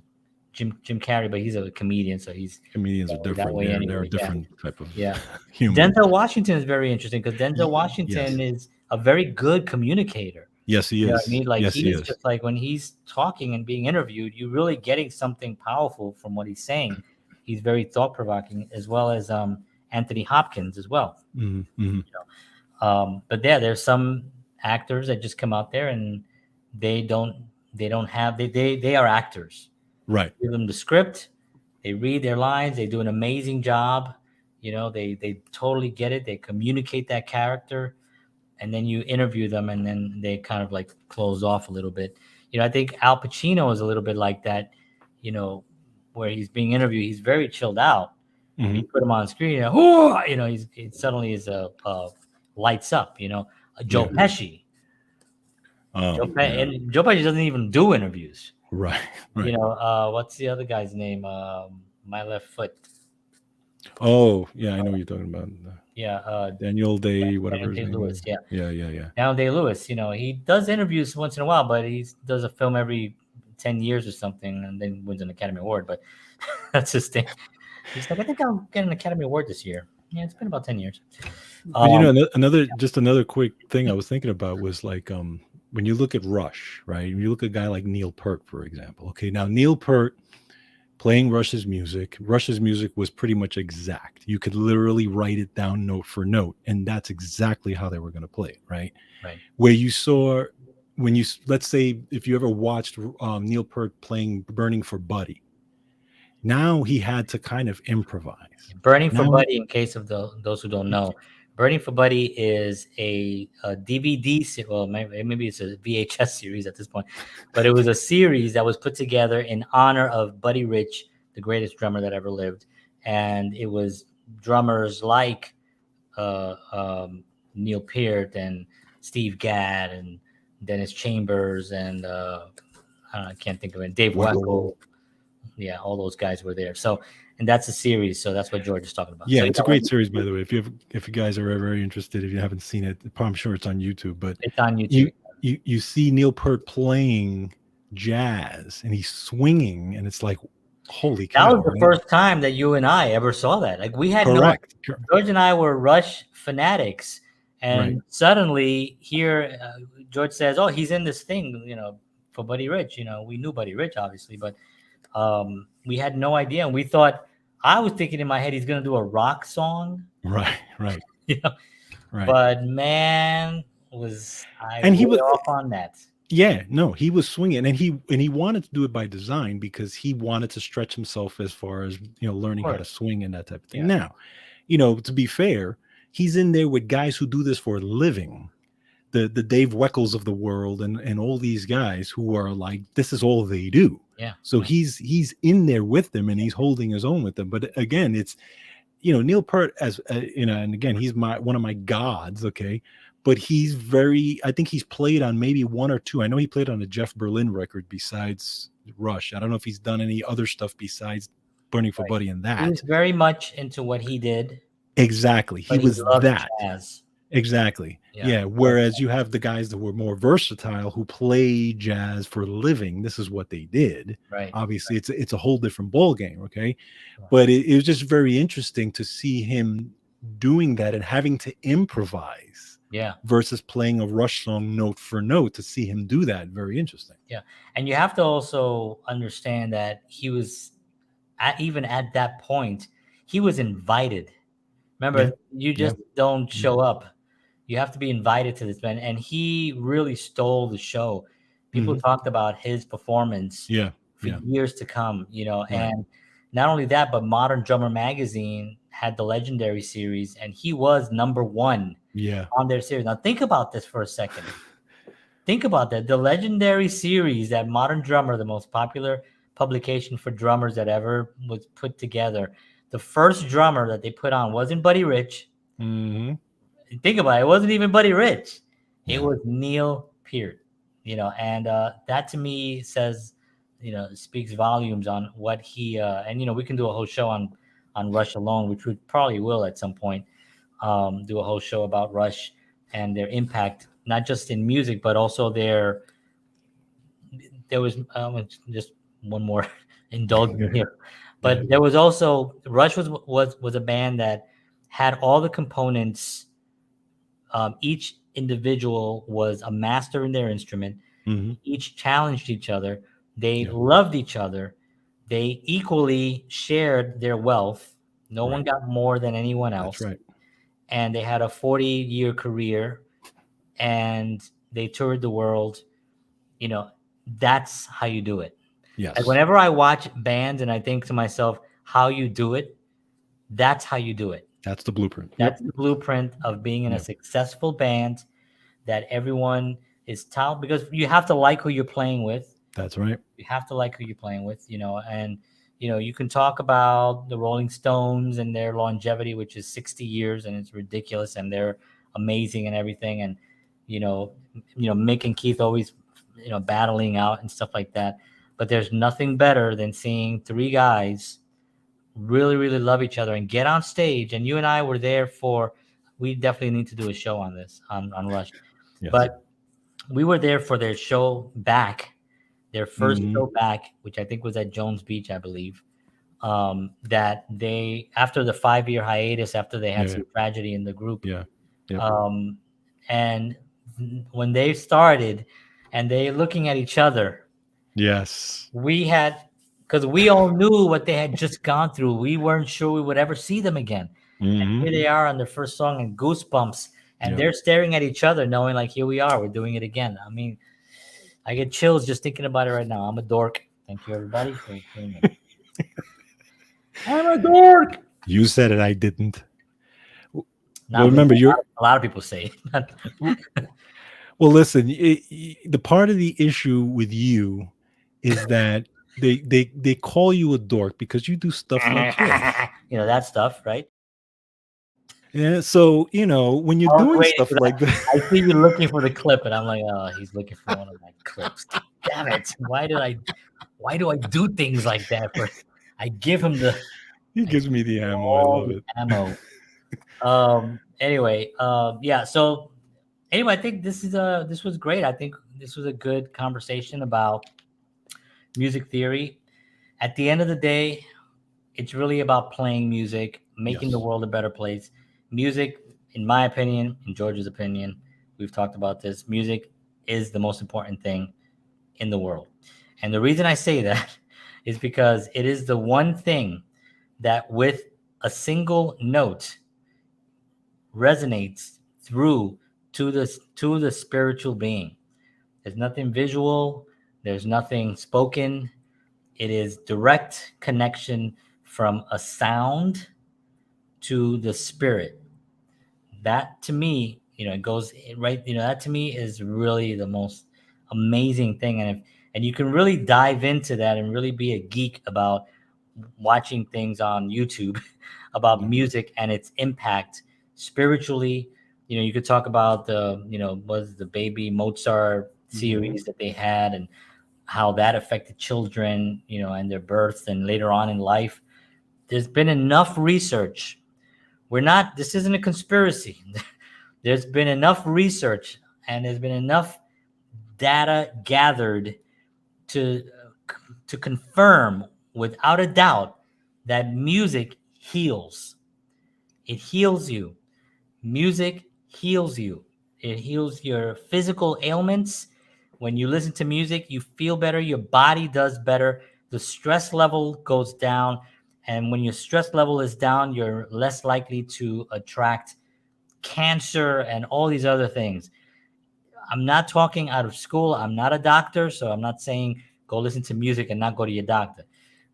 Jim Carrey, but he's a comedian, so he's Comedians are that different. way They're anyway. a different type of Yeah. humor. Denzel Washington is very interesting because Denzel Washington is a very good communicator. Yes, he You know is. what I mean? Like Yes, he he's is. just like when he's talking and being interviewed, you're really getting something powerful from what he's saying. He's very thought provoking, as well as Anthony Hopkins as well. Mhm, mhm. But there's some actors that just come out there and they are actors. Right. Give them the script, they read their lines, they do an amazing job. They totally get it. They communicate that character, and then you interview them, and then they kind of like close off a little bit. I think Al Pacino is a little bit like that. Where he's being interviewed, he's very chilled out. Mhm. You put him on screen, he suddenly is lights up. Joe Pesci. Oh, yeah. And Joe Pesci doesn't even do interviews. Right. Right. What's the other guy's name? My Left Foot. Oh, yeah, I know what you're talking about. Yeah, Daniel Day, whatever his Daniel name Day-Lewis, is. yeah. Yeah. Daniel Day-Lewis. He does interviews once in a while, but he does a film every 10 years or something, and then wins an Academy Award. But that's his thing. He's like, I think I'll get an Academy Award this year. Yeah, it's been about 10 years. But another quick thing I was thinking about was like when you look at Rush, right? When you look at a guy like Neil Peart, for example. Okay, now Neil Peart playing Rush's music was pretty much exact. You could literally write it down note for note, and that's exactly how they were going to play it, right? Right. Where you saw let's say if you ever watched Neil Peart playing Burning for Buddy, now he had to kind of improvise. Burning for Buddy, in case of those who don't know, Burning for Buddy is a DVD series. Well, maybe it's a VHS series at this point, but it was a series that was put together in honor of Buddy Rich, the greatest drummer that ever lived. And it was drummers like Neil Peart and Steve Gadd and Dennis Chambers and I can't think of it, Dave Weckl. Yeah, all those guys were there. So, and that's a series. So that's what George is talking about. Yeah, so, it's a great series, by the way. If you guys are very interested, if you haven't seen it, I'm sure it's on YouTube. But it's on YouTube. You see Neil Peart playing jazz, and he's swinging, and it's like, holy cow! That was the first time that you and I ever saw that. Like we had Correct. George and I were Rush fanatics, and suddenly here, George says, "Oh, he's in this thing, for Buddy Rich." We knew Buddy Rich, obviously, but we had no idea, and we thought. I was thinking in my head he's gonna do a rock song, right. Right. But man, was off on that. Yeah, no, he was swinging, and he wanted to do it by design because he wanted to stretch himself as far as learning how to swing and that type of thing. Yeah. Now, to be fair, he's in there with guys who do this for a living. The Dave Weckls of the world and all these guys who are like, this is all they do. Yeah. So he's in there with them and he's holding his own with them. But again, it's Neil Peart as and again, he's one of my gods. Okay. But I think he's played on maybe one or two. I know he played on a Jeff Berlin record besides Rush. I don't know if he's done any other stuff besides Burning for Buddy and that. He was very much into what he did. Exactly. He was that. Jazz. Exactly. Yeah. Whereas you have the guys that were more versatile who play jazz for a living. This is what they did. Right. Obviously, it's a whole different ball game. Okay. Right. But it was just very interesting to see him doing that and having to improvise. Yeah. Versus playing a Rush song note for note. To see him do that, very interesting. Yeah. And you have to also understand that he was even at that point, he was invited. Remember, you just don't show up. You have to be invited to this band, and he really stole the show. People talked about his performance for years to come, and not only that, but Modern Drummer Magazine had the Legendary series, and he was #1 on their series. Now think about this for a second. Think about that. The Legendary series that Modern Drummer, the most popular publication for drummers that ever was put together, the first drummer that they put on wasn't Buddy Rich. Mm-hmm. Think about it. It wasn't even Buddy Rich. It was Neil Peart, and that to me says speaks volumes on what he and we can do a whole show on Rush alone, which we probably will at some point. Do a whole show about Rush and their impact, not just in music, but also there was just one more indulgence here, but there was also Rush was a band that had all the components. Each individual was a master in their instrument. Mm-hmm. Each challenged each other. They loved each other. They equally shared their wealth. No one got more than anyone else. That's right. And they had a 40-year career, and they toured the world. That's how you do it. Yes. Like whenever I watch bands and I think to myself, how you do it, that's how you do it. That's the blueprint. That's the blueprint of being in a successful band, that everyone is talented, because you have to like who you're playing with. That's right. You have to like who you're playing with, and you can talk about the Rolling Stones and their longevity, which is 60 years, and it's ridiculous, and they're amazing and everything. And, Mick and Keith always, battling out and stuff like that. But there's nothing better than seeing three guys really, really love each other and get on stage. And you and I were there we definitely need to do a show on this, on Rush. Yes. But we were there for their show back, their first show back, which I think was at Jones Beach, I believe. That they, after the 5-year hiatus, after they had some tragedy in the group. Yeah. And when they started and they looking at each other. Yes. Because we all knew what they had just gone through. We weren't sure we would ever see them again. Mm-hmm. And here they are on their first song, and goosebumps. And they're staring at each other, knowing like, here we are, we're doing it again. I mean, I get chills just thinking about it right now. I'm a dork. Thank you, everybody, for hearing it. I'm a dork. You said it, I didn't. Well, remember, a lot of people say it. Well, listen, the part of the issue with you is that they call you a dork because you do stuff like this. That stuff, right? Yeah, so when you're doing stuff like that, I see you looking for the clip, and I'm like, oh, he's looking for one of my clips. Damn it! Why do I do things like that? I give him he gives me the ammo. I love it. Ammo. Anyway, yeah. So anyway, I think this was great. I think this was a good conversation about music theory. At the end of the day, it's really about playing music, making the world a better place. Music, in my opinion, in George's opinion, we've talked about this, music is the most important thing in the world. And the reason I say that is because it is the one thing that with a single note resonates through to the spiritual being. There's nothing visual, there's nothing spoken. It is direct connection from a sound to the spirit. That to me, it goes right. That to me is really the most amazing thing. And you can really dive into that and really be a geek about watching things on YouTube about music and its impact spiritually. You could talk about was the Baby Mozart series that they had, and how that affected children, and their birth and later on in life. There's been enough research. This isn't a conspiracy. There's been enough research, and there's been enough data gathered to confirm without a doubt that music heals. It heals you. Music heals you. It heals your physical ailments. When you listen to music, you feel better. Your body does better. The stress level goes down. And when your stress level is down, you're less likely to attract cancer and all these other things. I'm not talking out of school. I'm not a doctor, so I'm not saying go listen to music and not go to your doctor.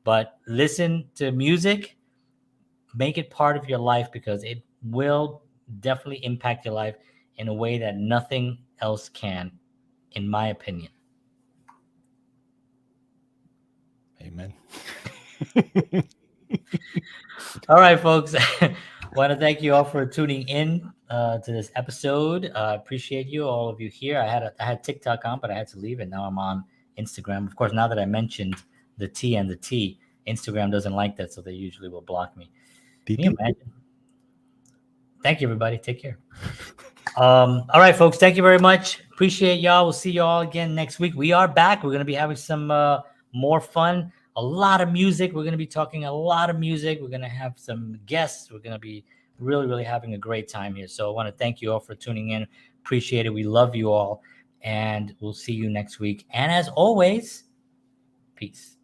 But listen to music, make it part of your life, because it will definitely impact your life in a way that nothing else can, in my opinion. Amen. All right, folks. I want to thank you all for tuning in to this episode. Appreciate you, all of you here. I had TikTok on, but I had to leave it. Now I'm on Instagram. Of course, now that I mentioned the T and the T, Instagram doesn't like that, so they usually will block me. Can you imagine? Thank you, everybody. Take care. All right, folks. Thank you very much. Appreciate y'all. We'll see y'all again next week. We are back. We're going to be having some more fun. A lot of music. We're going to be talking a lot of music. We're going to have some guests. We're going to be really, really having a great time here. So I want to thank you all for tuning in. Appreciate it. We love you all. And we'll see you next week. And as always, peace.